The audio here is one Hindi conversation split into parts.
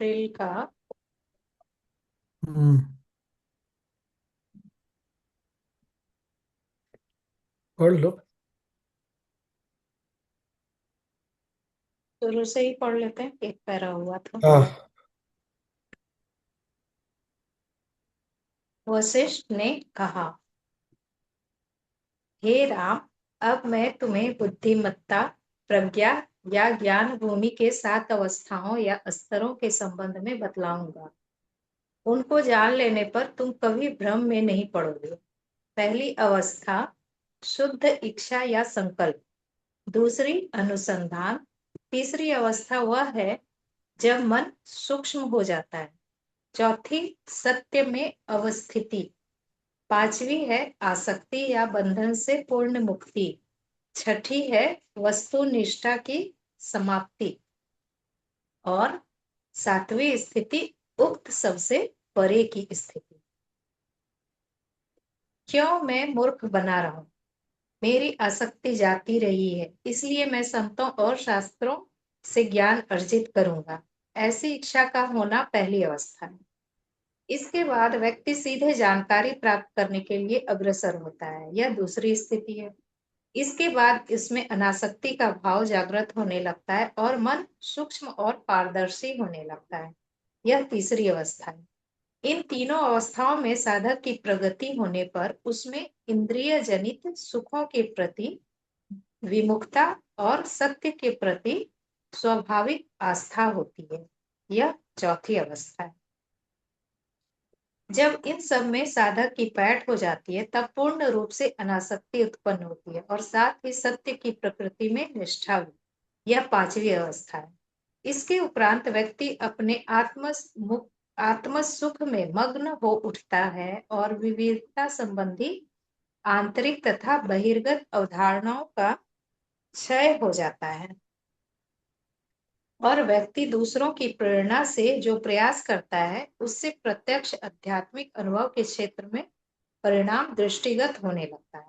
अप्रैल का। हम्म। पढ़ लो। शुरू से ही पढ़ लेते हैं, एक पैरा हुआ था। हाँ। वशिष्ठ ने कहा, हे राम, अब मैं तुम्हें बुद्धिमत्ता, प्रज्ञा या ज्ञान भूमि के 7 अवस्थाओं या स्तरों के संबंध में बतलाऊंगा। उनको जान लेने पर तुम कभी भ्रम में नहीं पड़ोगे। पहली अवस्था शुद्ध इच्छा या संकल्प, दूसरी अनुसंधान, तीसरी अवस्था वह है जब मन सूक्ष्म हो जाता है, चौथी सत्य में अवस्थिति, पांचवी है आसक्ति या बंधन से पूर्ण मुक्ति, छठी है वस्तुनिष्ठा की समाप्ति और सातवीं स्थिति उक्त सबसे परे की स्थिति। क्यों मैं मूर्ख बना रहा हूं? मेरी आसक्ति जाती रही है, इसलिए मैं संतों और शास्त्रों से ज्ञान अर्जित करूंगा। ऐसी इच्छा का होना पहली अवस्था है। इसके बाद व्यक्ति सीधे जानकारी प्राप्त करने के लिए अग्रसर होता है, यह दूसरी स्थिति है। इसके बाद इसमें अनासक्ति का भाव जागृत होने लगता है और मन सूक्ष्म और पारदर्शी होने लगता है, यह तीसरी अवस्था है। इन तीनों अवस्थाओं में साधक की प्रगति होने पर उसमें इंद्रिय जनित सुखों के प्रति विमुखता और सत्य के प्रति स्वाभाविक आस्था होती है, यह चौथी अवस्था है। जब इन सब में साधक की पैठ हो जाती है तब पूर्ण रूप से अनासक्ति उत्पन्न होती है और साथ ही सत्य की प्रकृति में निष्ठा भी, यह पांचवी अवस्था है। इसके उपरांत व्यक्ति अपने आत्म सुख में मग्न हो उठता है और विविधता संबंधी आंतरिक तथा बहिर्गत अवधारणाओं का क्षय हो जाता है और व्यक्ति दूसरों की प्रेरणा से जो प्रयास करता है उससे प्रत्यक्ष आध्यात्मिक अनुभव के क्षेत्र में परिणाम दृष्टिगत होने लगता है।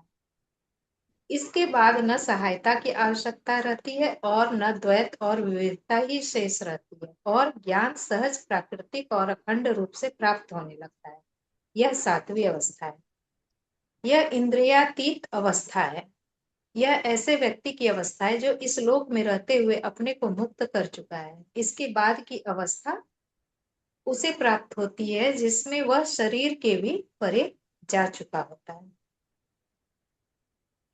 इसके बाद न सहायता की आवश्यकता रहती है और न द्वैत और विविधता ही शेष रहती है और ज्ञान सहज प्राकृतिक और अखंड रूप से प्राप्त होने लगता है, यह सातवीं अवस्था है। यह इंद्रियातीत अवस्था है। यह ऐसे व्यक्ति की अवस्था है जो इस लोक में रहते हुए अपने को मुक्त कर चुका है। इसके बाद की अवस्था उसे प्राप्त होती है जिसमें वह शरीर के भी परे जा चुका होता है।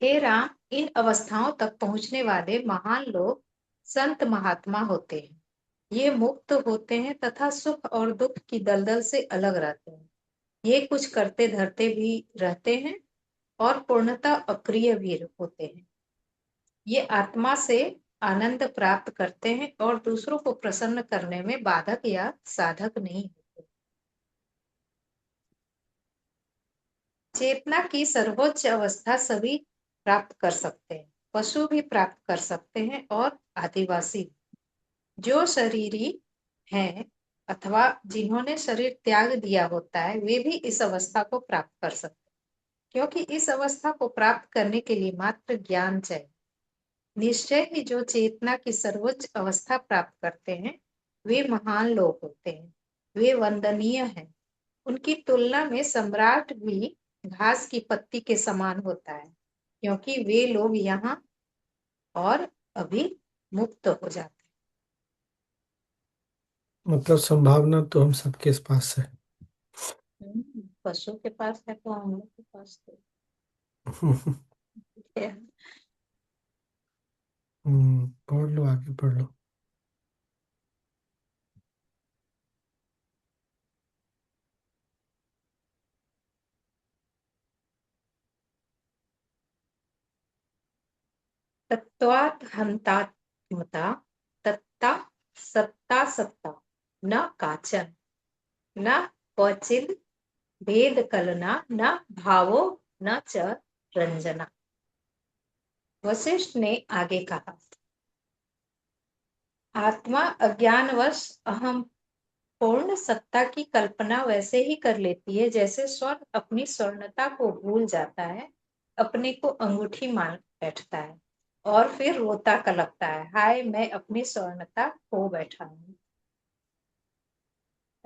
हे राम, इन अवस्थाओं तक पहुंचने वाले महान लोग संत महात्मा होते हैं। ये मुक्त होते हैं तथा सुख और दुख की दलदल से अलग रहते हैं। ये कुछ करते धरते भी रहते हैं और पूर्णतः अक्रिय भी होते हैं। ये आत्मा से आनंद प्राप्त करते हैं और दूसरों को प्रसन्न करने में बाधक या साधक नहीं होते। चेतना की सर्वोच्च अवस्था सभी प्राप्त कर सकते हैं, पशु भी प्राप्त कर सकते हैं और आदिवासी जो शरीरी हैं अथवा जिन्होंने शरीर त्याग दिया होता है वे भी इस अवस्था को प्राप्त कर सकते हैं, क्योंकि इस अवस्था को प्राप्त करने के लिए मात्र ज्ञान चाहिए। निश्चय ही जो चेतना की सर्वोच्च अवस्था प्राप्त करते हैं वे महान लोग होते हैं, वे वंदनीय हैं। उनकी तुलना में सम्राट भी घास की पत्ती के समान होता है, क्योंकि वे लोग यहाँ और अभी मुक्त हो जाते मतलब संभावना तो हम सबके पास है। हैं। पशु के पास है तो हम लोग के पास तो है। पढ़ लो, आगे पढ़ लो। तत्वात् हन्तात्मता तत्ता सत्ता सत्ता न काचन न क्वचिद भेद कलना न भावो न च रंजना। वशिष्ठ ने आगे कहा, आत्मा अज्ञानवश अहम पूर्ण सत्ता की कल्पना वैसे ही कर लेती है जैसे स्वर्ण अपनी स्वर्णता को भूल जाता है, अपने को अंगूठी मान बैठता है और फिर रोता कलपता है, हाय मैं अपनी स्वर्णता खो बैठा हूँ।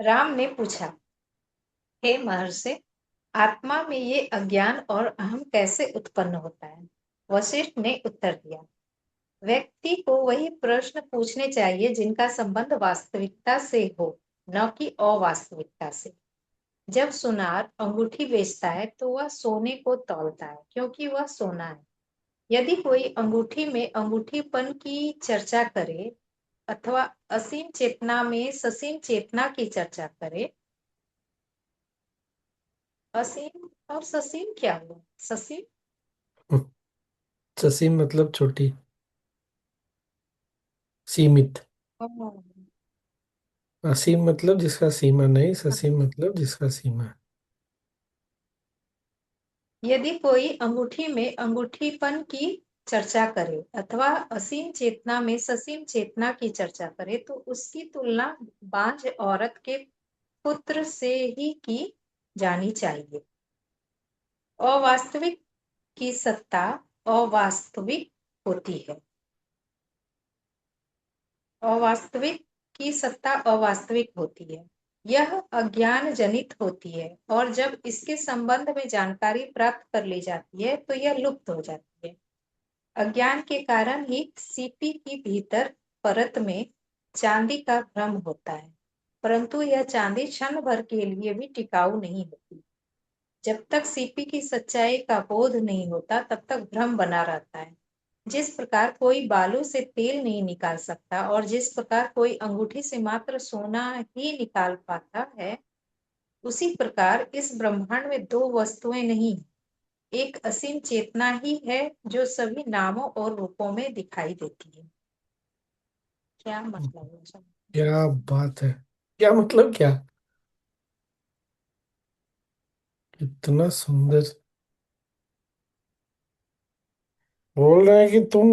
राम ने पूछा, हे महर्षि, आत्मा में ये अज्ञान और अहम कैसे उत्पन्न होता है? वशिष्ठ ने उत्तर दिया, व्यक्ति को वही प्रश्न पूछने चाहिए जिनका संबंध वास्तविकता से हो, न कि अवास्तविकता से। जब सुनार अंगूठी बेचता है तो वह सोने को तौलता है, क्योंकि वह सोना है। यदि कोई अंगूठी में अंगूठीपन की चर्चा करे अथवा असीम चेतना में ससीम चेतना की चर्चा करे। असीम और ससीम क्या हुआ? ससीम। ससीम मतलब छोटी, सीमित। ओह। असीम मतलब जिसका सीमा नहीं, ससीम मतलब जिसका सीमा है। यदि कोई अंगूठी में अंगूठीपन की चर्चा करे अथवा असीम चेतना में ससीम चेतना की चर्चा करे तो उसकी तुलना बांझ औरत के पुत्र से ही की जानी चाहिए। अवास्तविक की सत्ता अवास्तविक होती है। अवास्तविक की सत्ता अवास्तविक होती है। यह अज्ञान जनित होती है और जब इसके संबंध में जानकारी प्राप्त कर ली जाती है तो यह लुप्त हो जाती है। अज्ञान के कारण ही सीपी की भीतर परत में चांदी का भ्रम होता है, परंतु यह चांदी क्षण भर के लिए भी टिकाऊ नहीं होती। जब तक सीपी की सच्चाई का बोध नहीं होता तब तक भ्रम बना रहता है। जिस प्रकार कोई बालू से तेल नहीं निकाल सकता और जिस प्रकार कोई अंगूठी से मात्र सोना ही निकाल पाता है, उसी प्रकार इस ब्रह्मांड में दो वस्तुएं नहीं, एक असीम चेतना ही है जो सभी नामों और रूपों में दिखाई देती है। क्या मतलब है सब? क्या बात है! क्या मतलब क्या? इतना सुंदर बोल रहे हैं कि तुम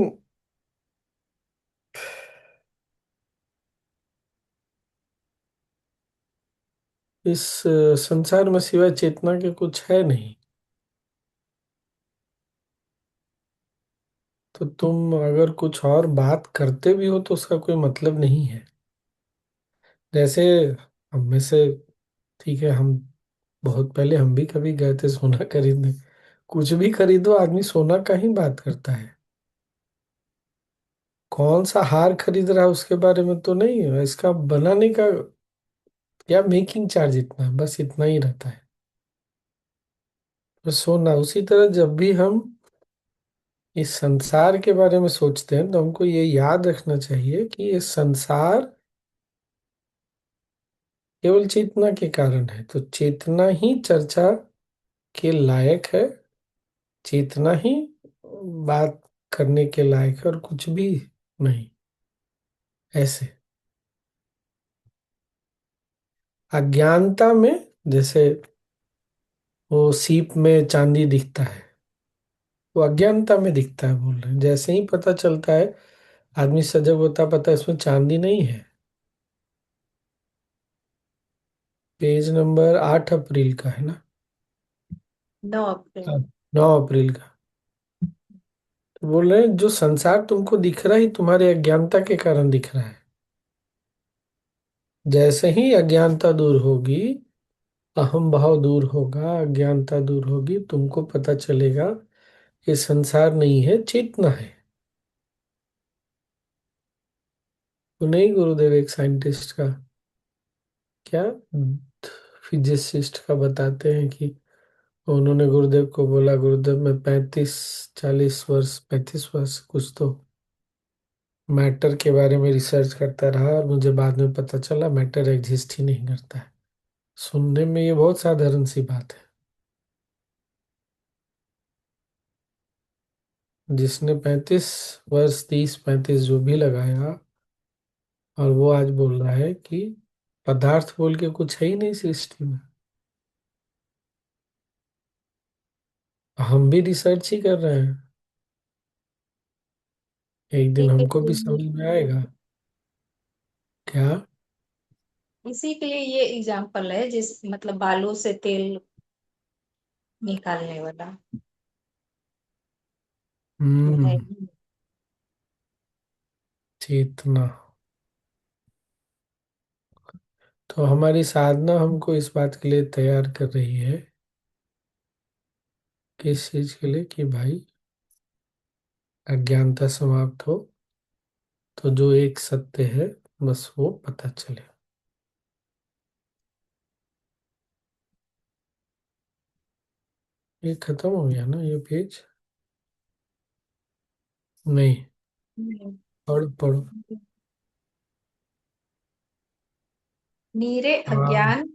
इस संसार में सिवाय चेतना के कुछ है नहीं। तो तुम अगर कुछ और बात करते भी हो तो उसका कोई मतलब नहीं है। जैसे हम में से, ठीक है, हम बहुत पहले हम भी कभी गए थे सोना खरीदने। कुछ भी खरीदो, आदमी सोना का ही बात करता है। कौन सा हार खरीद रहा है उसके बारे में तो नहीं है, इसका बनाने का या मेकिंग चार्ज इतना है, बस इतना ही रहता है। तो सोना उसी तरह जब भी हम इस संसार के बारे में सोचते हैं तो हमको ये याद रखना चाहिए कि ये संसार केवल चेतना के कारण है। तो चेतना ही चर्चा के लायक है, चेतना ही बात करने के लायक है, और कुछ भी नहीं। ऐसे अज्ञानता में, जैसे वो सीप में चांदी दिखता है, वो अज्ञानता में दिखता है बोल रहे हैं। जैसे ही पता चलता है, आदमी सजग होता, पता है इसमें चांदी नहीं है। पेज नंबर 8 अप्रैल का है ना? 9 अप्रैल। हाँ, 9 अप्रैल का। तो बोल रहे हैं जो संसार तुमको दिख रहा है ये तुम्हारे अज्ञानता के कारण दिख रहा है। जैसे ही अज्ञानता दूर होगी, अहम भाव दूर होगा, अज्ञानता दूर होगी, तुमको पता चलेगा ये संसार नहीं है, चेतना है। तो नहीं, गुरुदेव एक साइंटिस्ट का, क्या, फिजिसिस्ट का बताते हैं कि उन्होंने गुरुदेव को बोला, गुरुदेव मैं 35 40 वर्ष, 35 वर्ष कुछ तो मैटर के बारे में रिसर्च करता रहा और मुझे बाद में पता चला मैटर एग्जिस्ट ही नहीं करता है। सुनने में ये बहुत साधारण सी बात है। जिसने 35 वर्ष, 30 35 जो भी लगाया, और वो आज बोल रहा है कि पदार्थ बोल के कुछ है ही नहीं सृष्टि में। हम भी रिसर्च ही कर रहे हैं, एक दिन इसी के हमको भी समझ में लिए आएगा। क्या? इसी के लिए ये एग्जाम्पल है, जिस मतलब बालू से तेल निकालने वाला जो है हम्म। ही। चेतना। तो हमारी साधना हमको इस बात के लिए तैयार कर रही है, किस चीज के लिए, कि भाई अज्ञानता समाप्त हो, तो जो एक सत्य है बस वो पता चले। ये खत्म हो गया ना ये पेज? नहीं, हम्म। पढ़ो पढ़ो। नीरे हाँ, अज्ञान।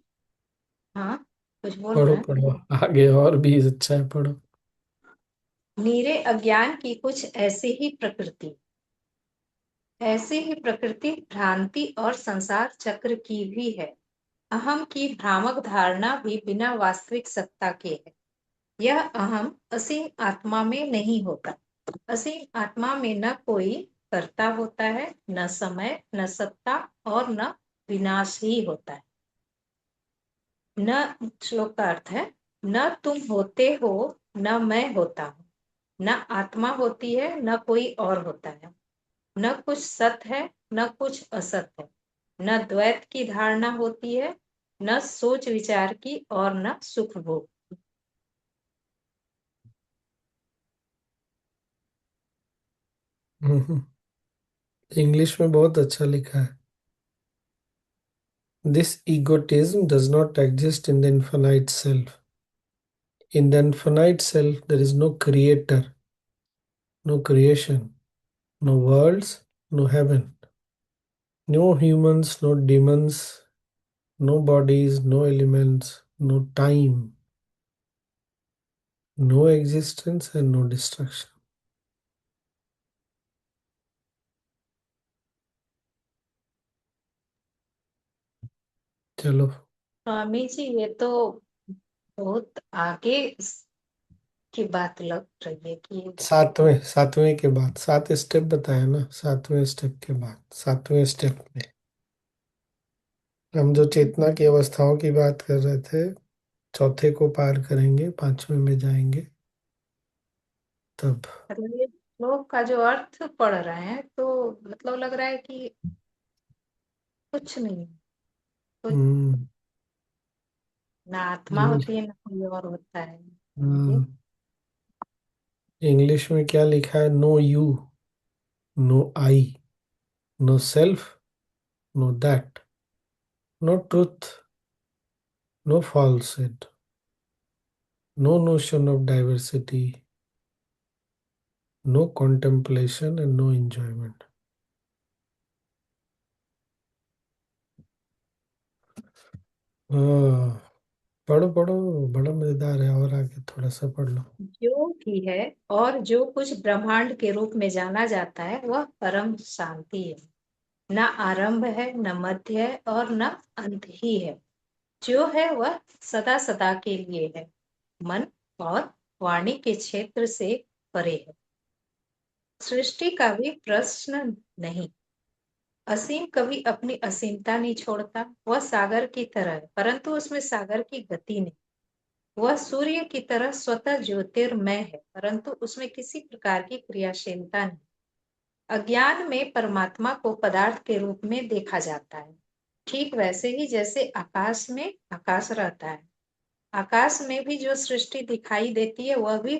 हाँ, कुछ बोल पढ़ो रहे हैं। पढ़ो, आगे और भी अच्छा है, पढ़ो। नीरे अज्ञान की कुछ ऐसी ही प्रकृति भ्रांति और संसार चक्र की भी है। अहम की भ्रामक धारणा भी बिना वास्तविक सत्ता के है। यह अहम असीम आत्मा में नहीं होता। असीम आत्मा में न कोई कर्ता होता है, न समय, न सत्ता, और न विनाश ही होता है। न श्लोक का अर्थ है, न तुम होते हो, न मैं होता हूँ, न आत्मा होती है, न कोई और होता है, न कुछ सत है, न कुछ असत है, न द्वैत की धारणा होती है, न सोच विचार की, और न सुख भोग। इंग्लिश में बहुत अच्छा लिखा है। This egotism does not exist in the infinite self. In the infinite self, there is no creator, no creation, no worlds, no heaven, no humans, no demons, no bodies, no elements, no time, no existence, and no destruction. चलो, स्वामी जी, ये तो बहुत आगे की बात लग रही है कि सातवें सातवें के बाद, सात स्टेप बताया ना, सातवें स्टेप के बाद, सातवें स्टेप में हम जो चेतना की अवस्थाओं की बात कर रहे थे, चौथे को पार करेंगे, पांचवें में जाएंगे तब। मतलब ये श्लोक का जो अर्थ पढ़ रहे हैं तो मतलब लग रहा है कि कुछ नहीं, कुछ हम्म। ना आत्मा इंग्लिश, होती है, ना कोई और होता है। ये हाँ, इंग्लिश में क्या लिखा है? No you, no I, no self, no that, no truth, no falsehood, no notion of diversity, no contemplation and no enjoyment. हाँ, पढ़ो पढ़ो, बड़ा मजेदार है, और आगे थोड़ा सा पढ़ लो। जो भी है और जो कुछ ब्रह्मांड के रूप में जाना जाता है वह परम शांति है। न आरंभ है, न मध्य है, और न अंत ही है। जो है वह सदा सदा के लिए है, मन और वाणी के क्षेत्र से परे है। सृष्टि का भी प्रश्न नहीं। असीम कभी अपनी असीमता नहीं छोड़ता। वह सागर की तरह है, परंतु उसमें सागर की गति नहीं। वह सूर्य की तरह स्वतः ज्योतिर्मय है, परंतु उसमें किसी प्रकार की क्रियाशीलता नहीं। अज्ञान में परमात्मा को पदार्थ के रूप में देखा जाता है, ठीक वैसे ही जैसे आकाश में आकाश रहता है। आकाश में भी जो सृष्टि दिखाई देती है वह भी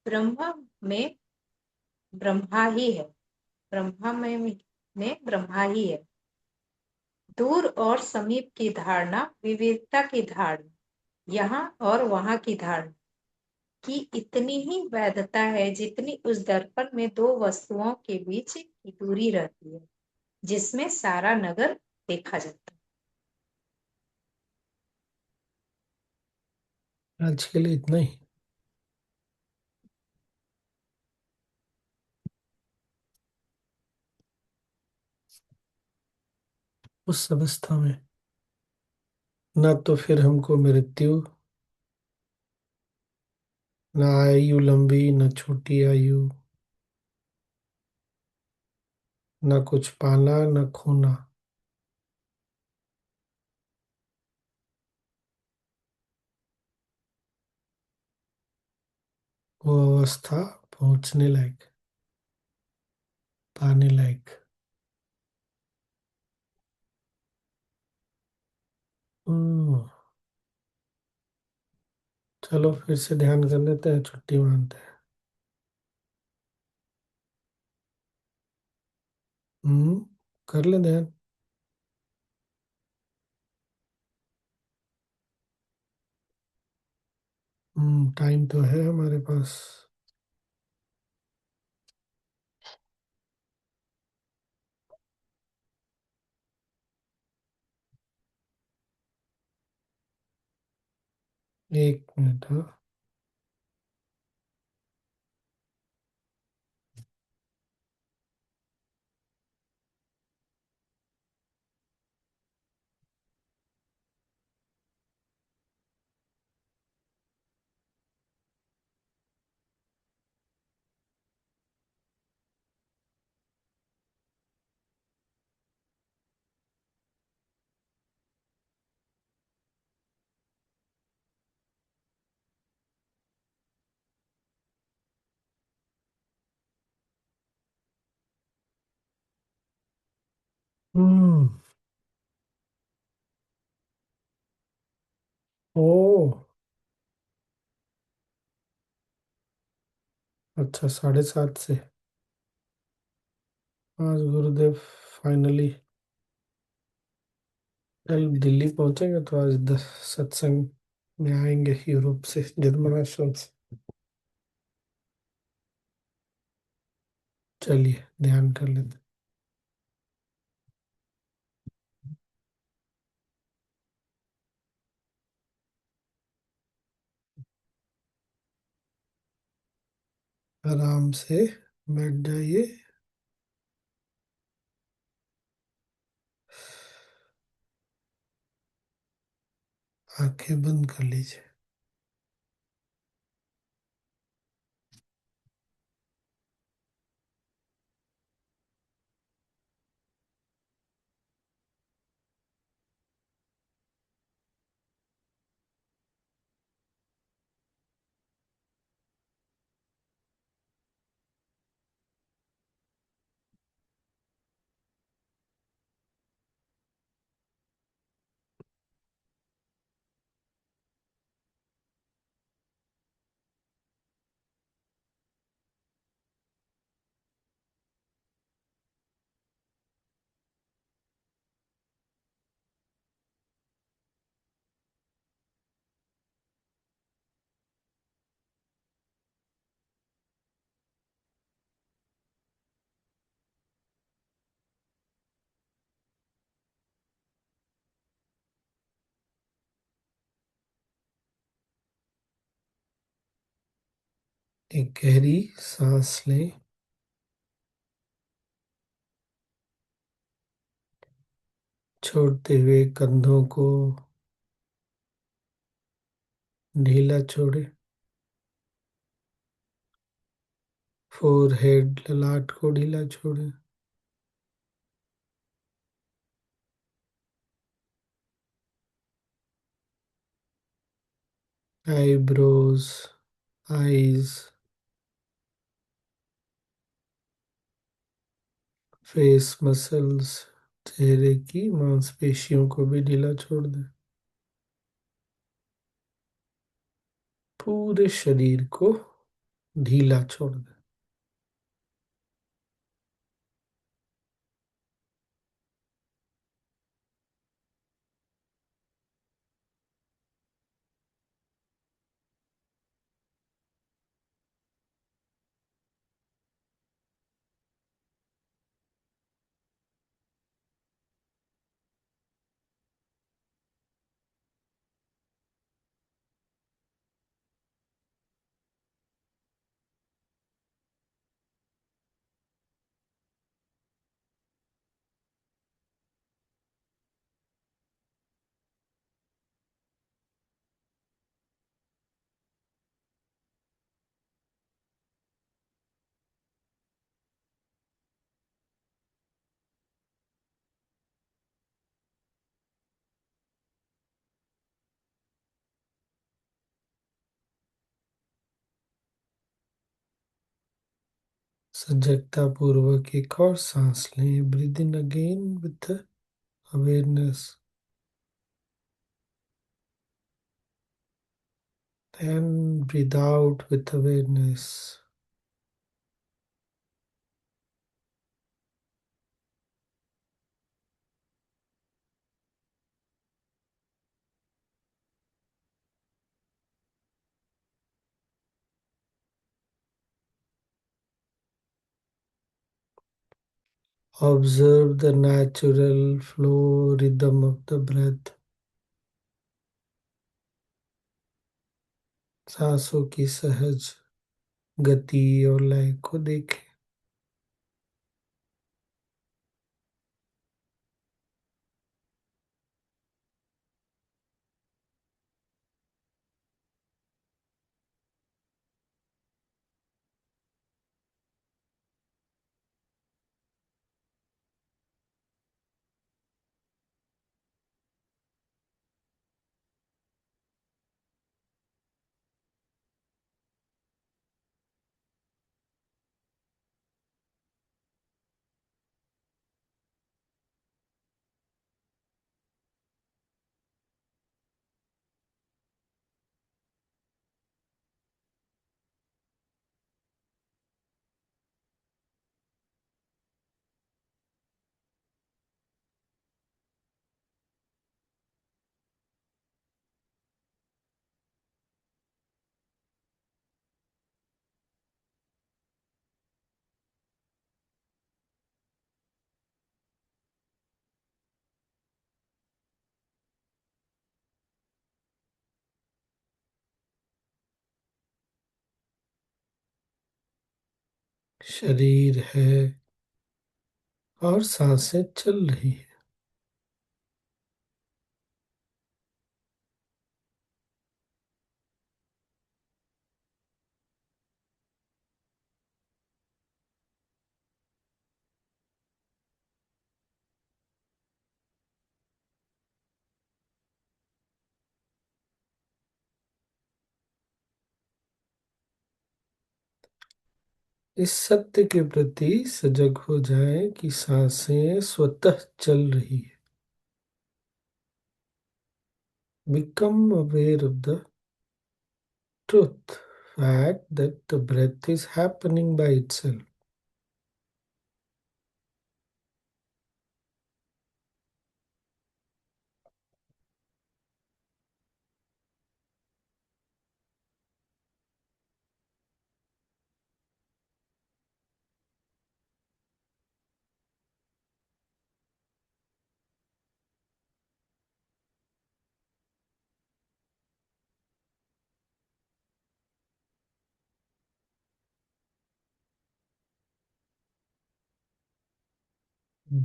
ब्रह्म में ब्रह्मा ही है। ब्रह्मा में ब्रह्मा ही है। दूर और समीप की धारणा, विविधता की धारणा, यहाँ और वहां की धारणा की इतनी ही वैधता है जितनी उस दर्पण में दो वस्तुओं के बीच की दूरी रहती है जिसमें सारा नगर देखा जाता आज के लिए इतना ही। उस अवस्था में ना तो फिर हमको मृत्यु, ना आयु लंबी, ना छोटी आयु, ना कुछ पाना, ना खोना। वो अवस्था पहुंचने लायक, पाने लायक। चलो फिर से ध्यान कर लेते हैं, छुट्टी मानते हैं। हम्म। कर ले ध्यान। टाइम तो है हमारे पास। 1 मिनट, हाँ। हम्म। ओ। अच्छा, 7:30 से। आज गुरुदेव फाइनली कल दिल्ली पहुंचेंगे, तो आज 10 सत्संग में आएंगे यूरोप से, जर्मन आश्रम से। चलिए ध्यान कर लेते हैं। आराम से बैठ जाइए। आंखें बंद कर लीजिए। एक गहरी सांस लें, छोड़ते हुए कंधों को ढीला छोड़े। फोरहेड, ललाट को ढीला छोड़े। आईब्रोज, आईज, फेस मसल्स, चेहरे की मांसपेशियों को भी ढीला छोड़ दें। पूरे शरीर को ढीला छोड़ दें। सजगता पूर्वक एक और सांस लें। Breathe in again with awareness. and breathe out with awareness. Observe the natural flow rhythm of the breath. सांसों की सहज गति और लय को देखें। शरीर है और सांसें चल रही है। इस सत्य के प्रति सजग हो जाएं कि सांसें स्वतः चल रही है। Become aware of the truth, fact that the breath is happening by itself.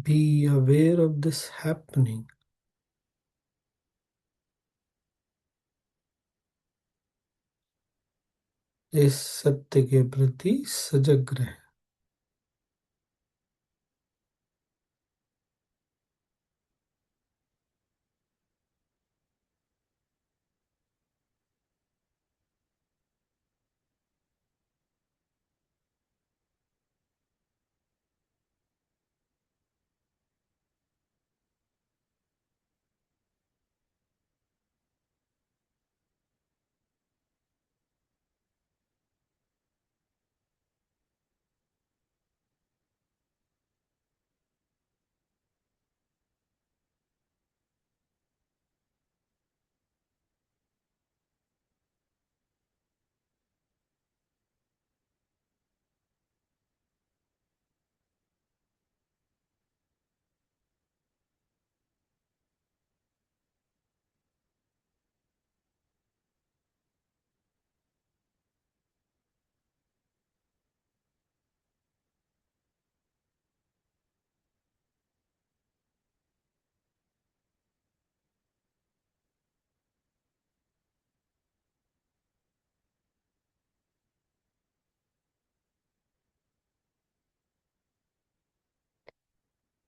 Be aware of this happening. इस सत्य के प्रति सजग रहें।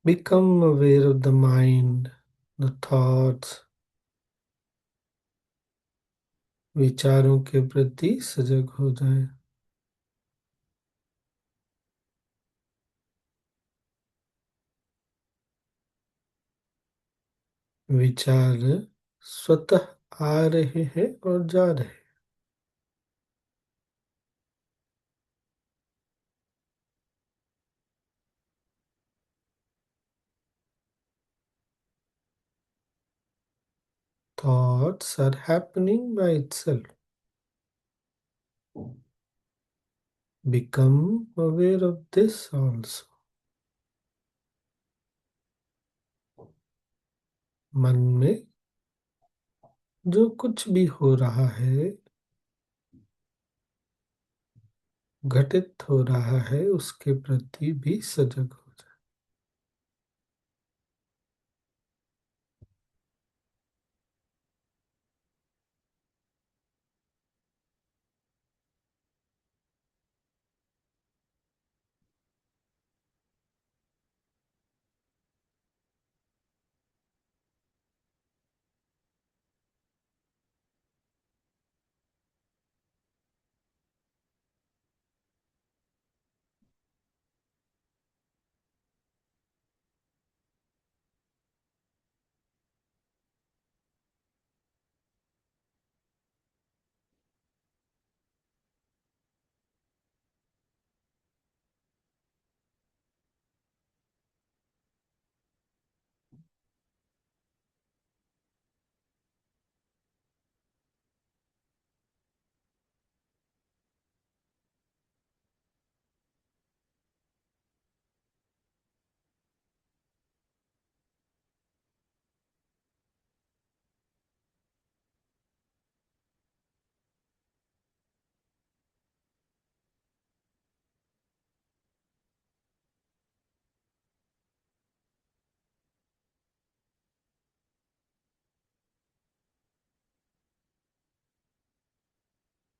Become aware of the mind, the thoughts, विचारों के प्रति सजग हो जाएं। विचार स्वतः आ रहे हैं और जा रहे हैं। thoughts are happening by itself. Become aware of this also. मन में जो कुछ भी हो रहा है, घटित हो रहा है, उसके प्रति भी सजग हो जाए।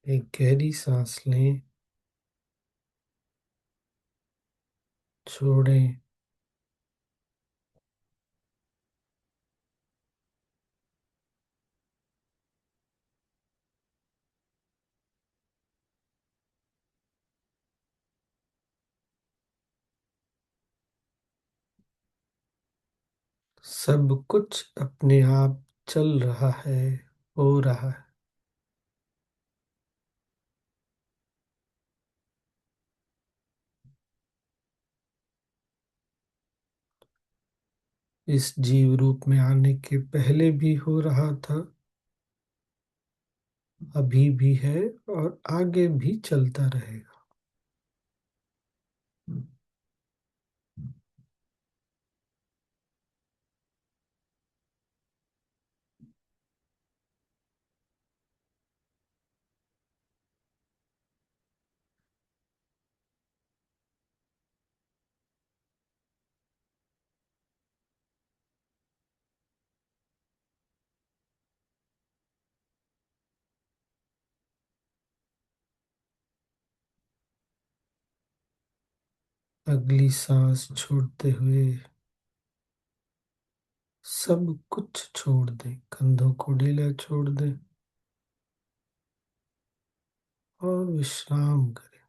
एक गहरी सांस लें, छोड़ें। सब कुछ अपने आप चल रहा है, हो रहा है। इस जीव रूप में आने के पहले भी हो रहा था, अभी भी है और आगे भी चलता रहेगा। अगली सांस छोड़ते हुए सब कुछ छोड़ दें, कंधों को ढीला छोड़ दें और विश्राम करें।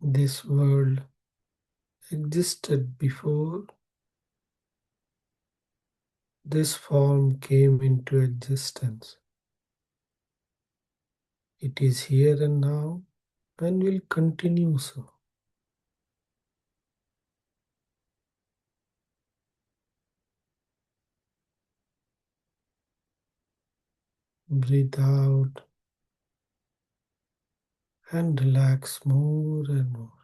This world existed before this form came into existence. It is here and now and will continue so. Breathe out and relax more and more.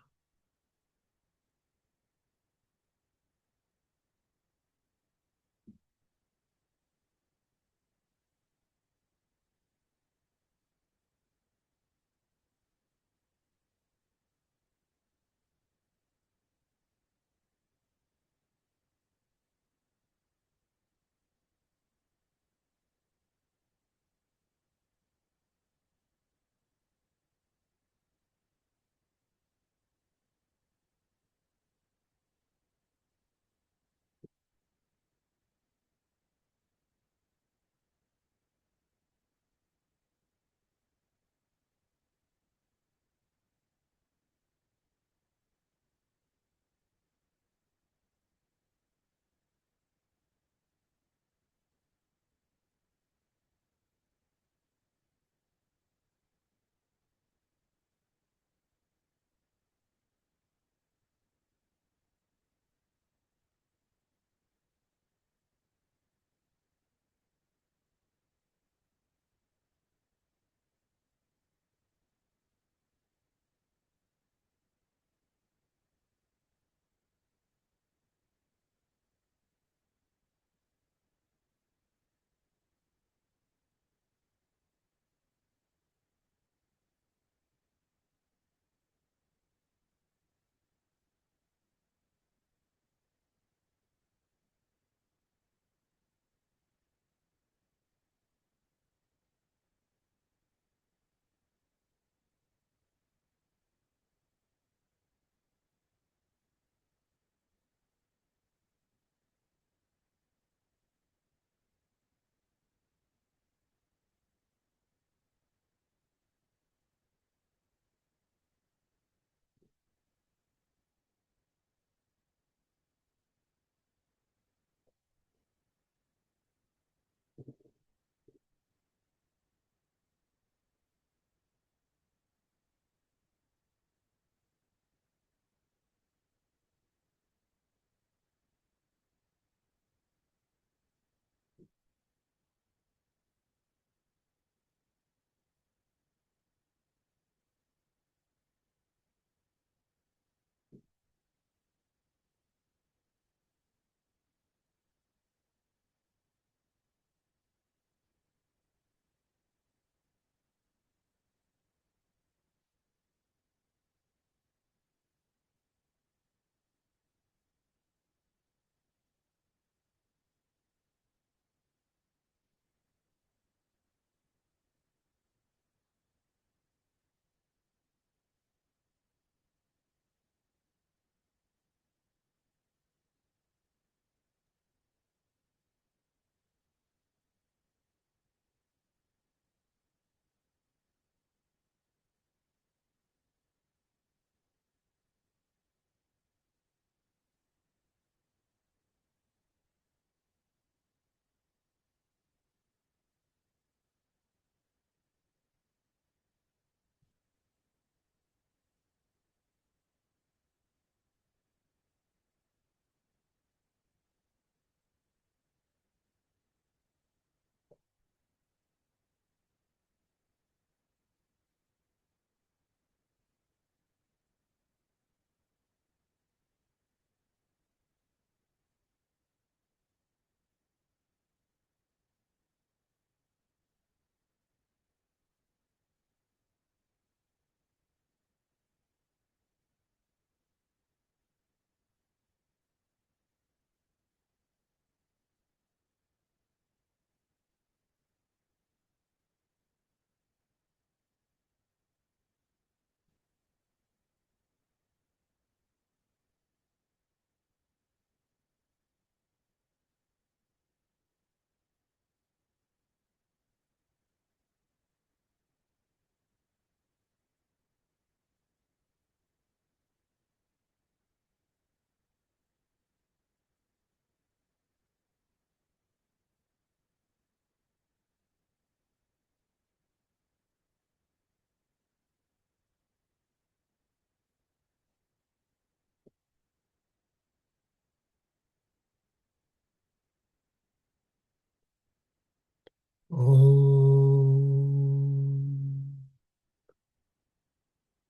ओम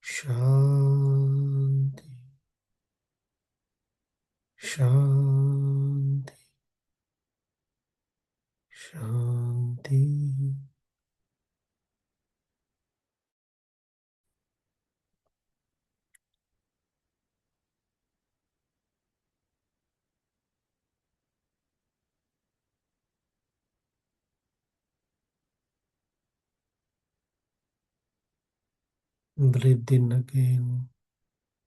शांति। शांति। शांति। Breathe in again.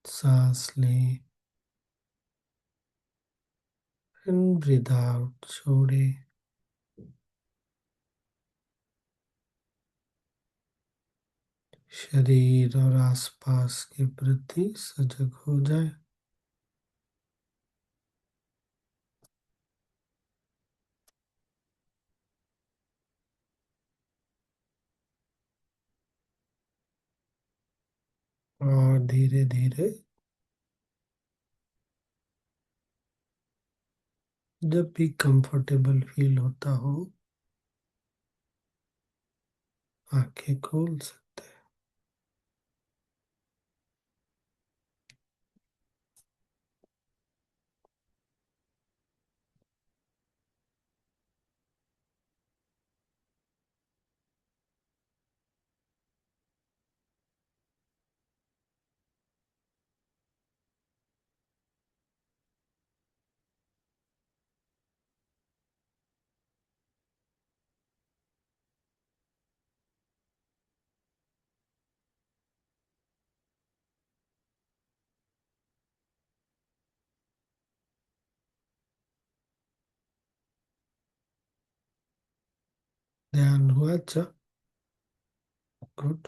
सांस लें। एंड ब्रीथ आउट, छोड़े। शरीर और आसपास के प्रति सजग हो जाए। और धीरे धीरे जब भी कंफर्टेबल फील होता हो, आंखें खोल सकते हैं। ध्यान हुआ? अच्छा, गुड।